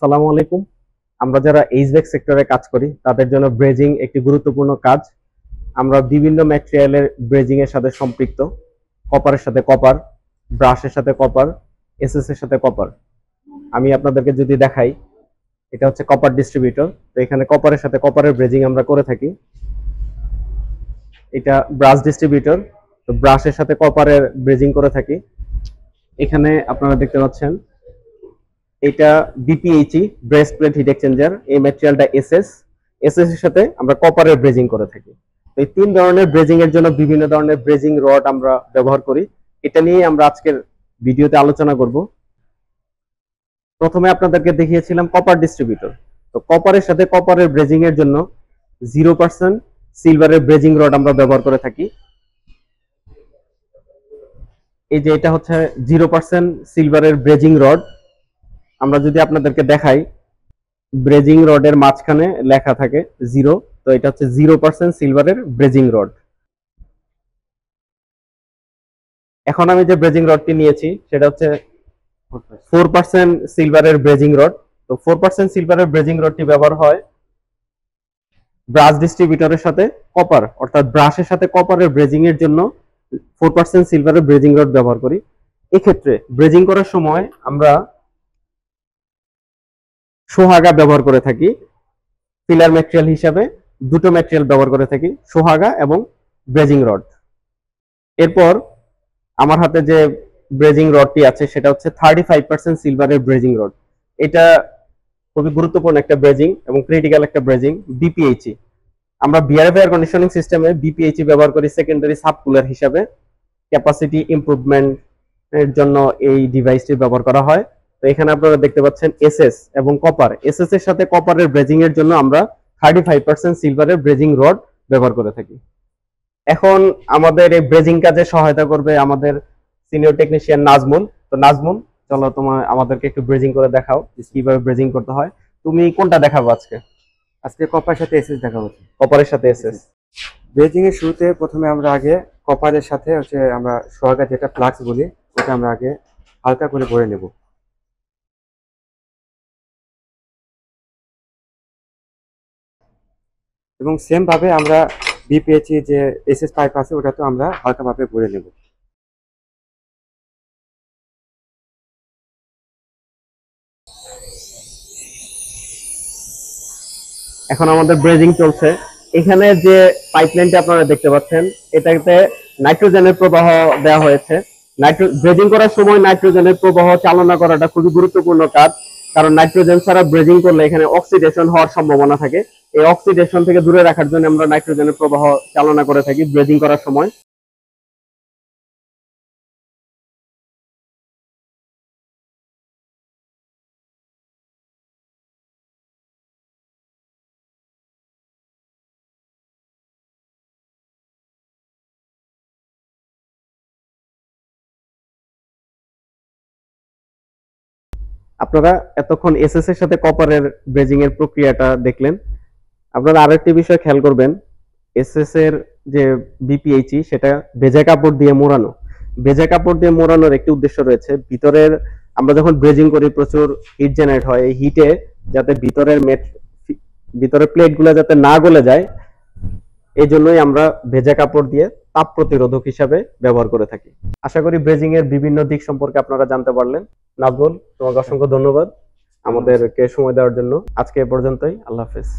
আসসালামু আলাইকুম। আমরা যারা এইচভ্যাক সেক্টরে কাজ করি তাদের জন্য ব্রেজিং একটি গুরুত্বপূর্ণ কাজ। আমরা বিভিন্ন ম্যাটেরিয়ালের ব্রেজিং এর সাথে সম্পৃক্ত। কপারের সাথে কপার, ব্রাশের সাথে কপার, এসএস এর সাথে কপার। আমি আপনাদেরকে যদি দেখাই, এটা হচ্ছে কপার ডিস্ট্রিবিউটর। তো এখানে কপারের সাথে কপারের ব্রেজিং আমরা করে থাকি। এটা ব্রাশ ডিস্ট্রিবিউটর, তো ব্রাশের সাথে কপারের ব্রেজিং করে থাকি। এখানে আপনারা দেখতে পাচ্ছেন এটা বিপিএইচই ব্রেস্ট প্লেট হিট এক্সচেঞ্জার। এই ম্যাটেরিয়ালটা এসএস এর সাথে আমরা কপারের ব্রেজিং করে থাকি। তো এই তিন ধরনের ব্রেজিং এর জন্য বিভিন্ন ধরনের ব্রেজিং রড আমরা ব্যবহার করি। এটা নিয়ে আমরা আজকের ভিডিওতে আলোচনা করব। প্রথমে আপনাদেরকে দেখিয়েছিলাম কপার ডিস্ট্রিবিউটর। তো কপারের সাথে কপারের ব্রেজিং এর জন্য 0% সিলভারের ব্রেজিং রড আমরা ব্যবহার করে থাকি। এই যে এটা হচ্ছে 0% সিলভারের ব্রেজিং রড। আমরা যদি আপনাদেরকে দেখাই, ব্রেজিং রডের মাঝখানে লেখা থাকে 0, তো এটা হচ্ছে 0% সিলভারের ব্রেজিং রড। এখন আমি যে ব্রেজিং রডটি নিয়েছি সেটা হচ্ছে 4% সিলভারের ব্রেজিং রড। তো 4% সিলভারের ব্রেজিং রডটি ব্যবহার হয় ব্রাশ ডিস্ট্রিবিউটরের সাথে কপার, অর্থাৎ ব্রাশের সাথে কপারের ব্রেজিং এর জন্য 4% সিলভারের ব্রেজিং রড ব্যবহার করি। এক্ষেত্রে ব্রেজিং করার সময় আমরা সোহাগা ব্যবহার করে থাকি। ফিলার ম্যাটেরিয়াল হিসাবে দুটো ম্যাটেরিয়াল ব্যবহার করে থাকি, সোহাগা এবং ব্রেজিং রড। এরপর আমার হাতে যে ব্রেজিং রডটি আছে সেটা হচ্ছে 35% সিলভারের ব্রেজিং রড। এটা খুবই গুরুত্বপূর্ণ একটা ব্রেজিং এবং ক্রিটিক্যাল একটা ব্রেজিং, বিপিএইচই। আমরা বিআরএফ এয়ার কন্ডিশনিং সিস্টেমে বিপিএইচই ব্যবহার করি সেকেন্ডারি সাবকুলার হিসাবে। ক্যাপাসিটি ইমপ্রুভমেন্ট এর জন্য এই ডিভাইসটি ব্যবহার করা হয়। তো এখানে আপনারা দেখতে পাচ্ছেন এসএস এবং কপার। এসএস এর সাথে কপারের ব্রেজিং এর জন্য আমরা 35% সিলভারের ব্রেজিং রড ব্যবহার করে থাকি। এখন আমাদের এই ব্রেজিং কাজে সহায়তা করবে আমাদের সিনিয়র টেকনিশিয়ান নাজমুল। তো নাজমুল, চলো তোমার আমাদেরকে একটু ব্রেজিং করে দেখাও যে কিভাবে ব্রেজিং করতে হয়। তুমি কোনটা দেখাবো আজকে? আজকে কপারের সাথে এসএস দেখাবো। কপারের সাথে এসএস। ব্রেজিং এর শুরুতে প্রথমে আমরা আগে কপারের সাথে আমরা সোহাগা যেটা ফ্লাক্স বলি ওটা আমরা আগে হালকা করে ভরে নেব। এবং সেম ভাবে আমরা বিপিএইচি যে এসএস পাইপ আছে ওটা তো আমরা হালকা ভাবে ভরে নেব। এখন আমাদের ব্রেজিং চলছে। এখানে যে পাইপলাইনটা আপনারা দেখতে পাচ্ছেন এটাতে নাইট্রোজেনের প্রবাহ দেওয়া হয়েছে। ব্রেজিং করার সময় নাইট্রোজেনের প্রবাহ চালনা করাটা খুবই গুরুত্বপূর্ণ কাজ, কারণ নাইট্রোজেন ছাড়া ব্রেজিং করলে এখানে অক্সিডেশন হওয়ার সম্ভাবনা থাকে। এই অক্সিডেশন থেকে দূরে রাখার জন্য আমরা নাইট্রোজেনের প্রবাহ চালনা করে থাকি ব্রেজিং করার সময়। আপনারা এতক্ষণ এসএস এর সাথে কপারের ব্রেজিং এর প্রক্রিয়াটা দেখলেন। আপনারা আরেকটি বিষয় খেয়াল করবেন, এসএস এর যে বিপিএইচই সেটা ভেজা কাপড় দিয়ে মোড়ানো। ভেজা কাপড় দিয়ে মোড়ানোর একটি উদ্দেশ্য রয়েছে, ভিতরের আমরা যখন ব্রেজিং করি প্রচুর হিট জেনারেট হয়, এই হিটে যাতে ভিতরের প্লেটগুলো যাতে না গলে যায়, এই জন্যই আমরা ভেজা কাপড় দিয়ে তাপ প্রতিরোধক হিসাবে ব্যবহার করে থাকি। আশা করি ব্রেজিং এর বিভিন্ন দিক সম্পর্কে আপনারা জানতে পারলেন। নাজমুল, তোমাকে অসংখ্য ধন্যবাদ আমাদেরকে সময় দেওয়ার জন্য। আজকে এ পর্যন্তই। আল্লাহ হাফেজ।